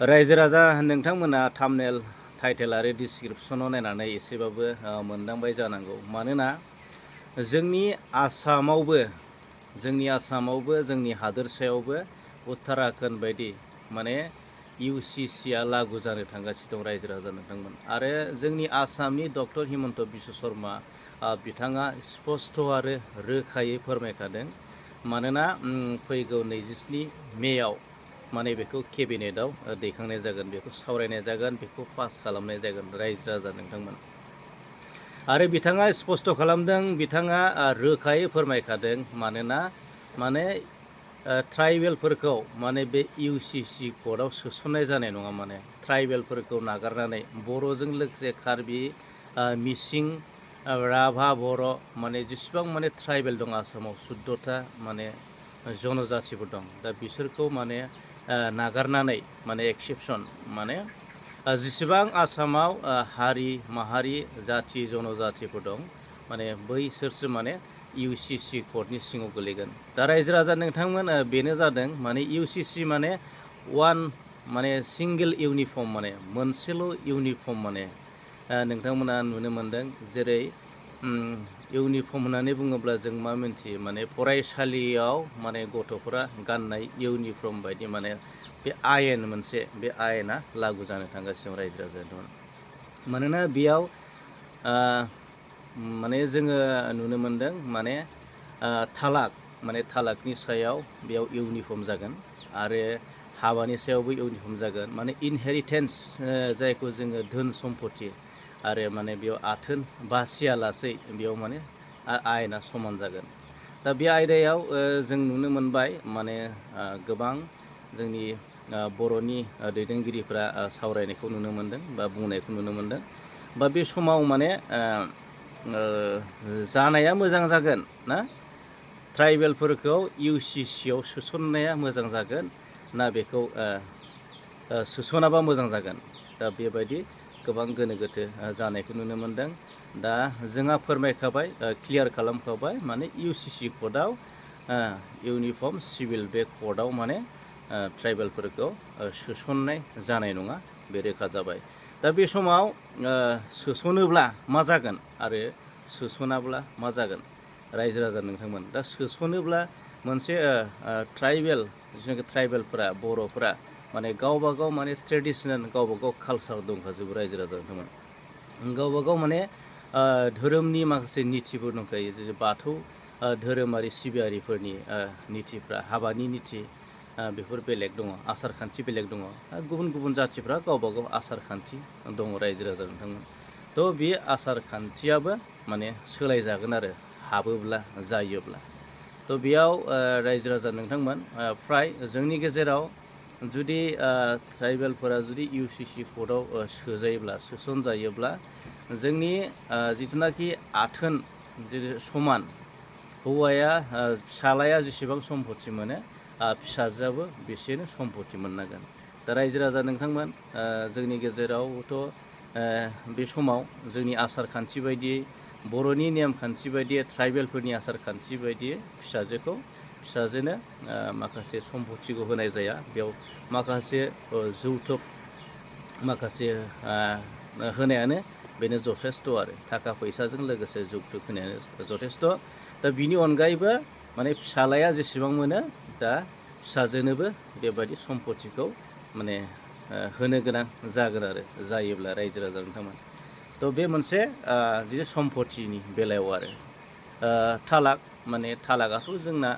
रायजो राजा नोंथांमोना थाम्बनेल टाइटेल आरो डिसक्रिपसनाव नायनानै एसेबाबो मोनदांबाय जानांगौ। मानोना जोंनि आसामावबो जोंनि हादोरसायावबो उत्तराखन्ड बायदि माने UCCआ लागु जानो थांगासिनो दं रायजो राजा नोंथांमोन। आरो जोंनि आसामनि डक्टर हिमन्त बिश्व शर्मा बिथाङा स्पष्ट आरो रोखायै फोरमायखादों। मानोना फैगौ 27 मेयाव माने बेखौ केबिनेटआव दैखांनाय जागोन, बेखौ सावरायनाय जागोन, बेखौ पास खालामनाय जागोन रायजो राजा नोंथांमोन। आरो बिथाङा स्पष्ट खालामदों, बिथाङा रोखायै फोरमायखादों। मानोना ट्राइबेलफोरखौ माने बे UCC कर्टआव सोसननाय जानाय नङा। माने ट्राइबेलफोरखौ नागारनानै बर'जों लोगोसे कार्बि, मिसिं, राभा, बर' माने जेसेबां माने ट्राइबेल दं आसामाव 14टा माने जनजातिफोर दं। दा बिसोरखौ माने नागारनानै माने एक्सेप्सन माने जेसेबां आसामाव हारि माहारि जाथि जनजातिफोर दं माने बैसोरसो माने UCC कर्टनि सिङाव गोलैगोन। दा रायजो राजा नोंथांमोन बेनो जादों माने UCC माने वान माने सिंगेल इउनिफर्म माने मोनसेल' इउनिफर्म माने नोंथांमोना नुनो मोनदों। जेरै इउनिफर्म होननानै बुङोब्ला जों मा मिन्थियो माने फरायसालियाव माने गथ'फोरा गाननाय इउनिफर्म बायदि माने बे आयेन मोनसे बे आयेना लागु जानो थांगासिनो दं रायजो राजानो। मानोना बेयाव माने जोङो नुनो मोनदों माने तालाकनि सायाव बेयाव इउनिफर्म जागोन आरो हाबानि सायावबो इउनिफर्म जागोन। माने इनहेरिटेन्स जायखौ जोङो धोन सम्पति आरो माने बेयाव आथोन बासियालासै बेयाव माने आयेना समान जागोन। दा बे आयदायाव जों नुनो मोनबाय माने गोबां जोंनि बर'नि दैदेनगिरिफ्रा सावरायनायखौ नुनो मोनदों बा बुंनायखौ नुनो मोनदों। बा बे समाव माने जानाया मोजां जागोन ना ट्राइबेलफोरखौ UCCआव सोसननाया मोजां जागोन ना बेखौ सोसनाबा मोजां जागोन। दा बेबायदि गोबां गोनो गोथो जानायखौ नुनो मोनदों। दा जोंहा फोरमायखाबाय, क्लियार खालामखाबाय माने UCC कर्टआव इउनिफर्म सिभिल बे कर्टआव माने ट्राइबेलफोरखौ सोसननाय जानाय नङा, बे रोखा जाबाय। दा बे समाव सोसनोब्ला मा जागोन आरो सोसनाब्ला मा जागोन रायजो राजा नोंथांमोन। दा सोसनोब्ला मोनसे ट्राइबेल जिनाखि ट्राइबेलफोरा बर'फोरा माने गावबा गाव माने ट्रेडिसनेल गावबा गाव कालसार दंखाजोबो रायजो राजा नोंथांमोन। गावबा गाव माने धोरोमनि माखासे नितिफोर दंखायो। जेरै बाथौ धोरोमारि सिबियारिफोरनि नितिफ्रा, हाबानि निति बेफोर बेलेग दङ, आसार खान्थि बेलेग दङ। गुबुन गुबुन जाथिफ्रा गावबा गाव आसार खान्थि दङ रायजो राजा नोंथांमोन। थ' बे आसार खान्थियाबो माने सोलायजागोन आरो हाबोब्ला जायोब्ला। थ' बेयाव रायजो राजा नोंथांमोन फ्राय जोंनि गेजेराव जुदि ट्राइबेलफोरा जुदि UCC कर्टआव सोसनजायोब्ला जोंनि जिथुनाखि आथोन समान हौवाया फिसालाया जेसेबां सम्पति मोनो फिसाजोआबो बिसेनो सम्पति मोननांगोन। दा रायजो राजा नोंथांमोन जोंनि गेजेरावथ' बे समाव जोंनि आसार खान्थि बायदियै बर'नि नेमखान्थि बायदियै ट्राइबेलफोरनि आसार खान्थि बायदियै फिसाजोनो माखासे सम्पतिखौ होनाय जाया। बेयाव माखासे जौथुक माखासे होनायानो बेनो जथेस्थ' आरो थाखा फैसाजों लोगोसे जौथुक होनायानो जथेस्थ'। दा बिनि अनगायैबो माने फिसालाया जेसेबां मोनो दा फिसाजोनोबो बेबायदि सम्पतिखौ माने होनो गोनां जागोन आरो जायोब्ला रायजो राजा नोंथांमोन। थ' बे मोनसे जिथु सम्पतिनि बेलायाव आरो तालाकआथ' जोंना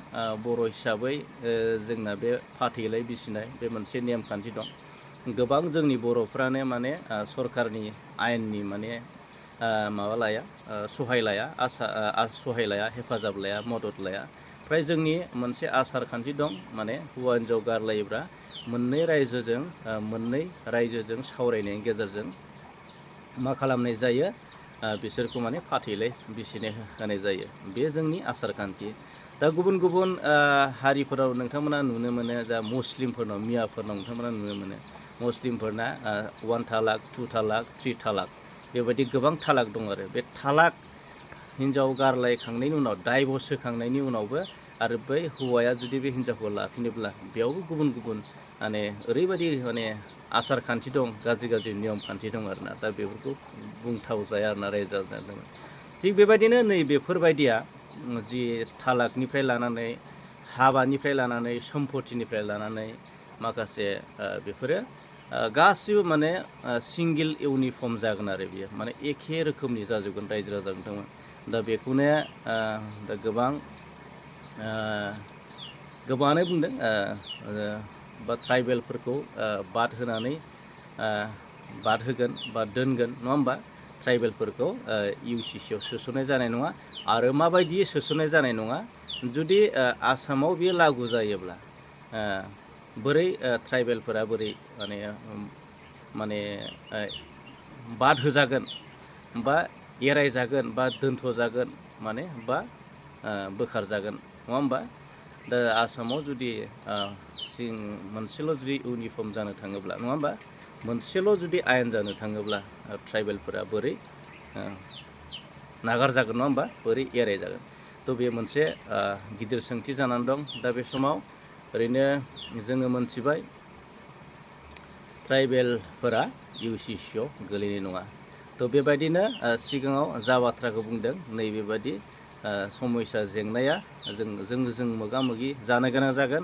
बर' हिसाबै जोंना बे फाथैलाय बिसिनाय बे मोनसे नेमखान्थि दं। गोबां जोंनि बर'फ्रानो माने सरकारनि आयेननि माने माबा लाया, सहाय लाया, हेफाजाब लाया, मदद लाया। फ्राय जोंनि मोनसे आसार खान्थि दं माने हौवा हिन्जाव गारलायोब्ला मोननै रायजोजों सावरायनायनि गेजेरजों मा खालामनाय जायो बिसोरखौ माने फाथैलाय बिसिनाय होनाय जायो। बे जोंनि आसार खान्थि। दा गुबुन गुबुन हारिफोराव नोंथांमोना नुनो मोनो, दा मुस्लिमफोरनाव मियाफोरनाव नोंथांमोना नुनो मोनो मुस्लिमफोरना 1 तालाक, 2 तालाक, 3 तालाक बेबायदि गोबां तालाक दं आरो बे तालाक हिन्जाव गारलायखांनायनि उनाव डाइभर्स होखांनायनि उनावबो आरो बै हौवाया जुदि बे हिन्जावखौ लाफिनोब्ला बेयावबो गुबुन गुबुन माने ओरैबायदि माने आसार खान्थि दं, गाज्रि नियम खान्थि दं आरोना। दा बेफोरखौ बुंथाव जाया आरोना रायजो राजानो। थिग बेबायदिनो नैबेफोरबायदिया जि थालाकनिफ्राय लानानै, हाबानिफ्राय लानानै, सम्पतिनिफ्राय लानानै माखासे बेफोरो गासिबो माने सिंगेल इउनिफर्म जागोन आरो बियो, माने एखे रोखोमनि जाजोबगोन रायजो राजा नोंथांमोन। दा बेखौनो दा गोबाङानो बुंदों बा ट्राइबेलफोरखौ बाद होगोन बा दोनगोन, नङा होमबा? ट्राइबेलफोरखौ UCC आव सोसननाय जानाय नङा। आरो माबायदि सोसननाय जानाय नङा, जुदि आसामाव बेयो लागु जायोब्ला बोरै ट्राइबेलफोरा बोरै माने बाद होजागोन बा एरायजागोन बा दोनथ'जागोन, माने बा बोखारजागोन, नङा होमबा? दा आसामाव जुदि मोनसेल' जुदि इउनिफर्म जानो थाङोब्ला, नङा होमबा? मोनसेल' जुदि आयेन जानो थाङोब्ला ट्राइबेलफोरा बोरै नागारजागोन, नङा होमबा? बोरै एरायजागोन? थ' बे मोनसे गिदिर सोंथि जानानै दं। दा बे समाव ओरैनो जोङो मोनथिबाय ट्राइबेलफोरा UCC आव गोलैनाय नङा। थ' बेबायदिनो सिगाङाव जा बाथ्राखौ बुंदों, नैबेबादि समयसा जेंनाया जों मोगा मोगि जानो गोनां जागोन।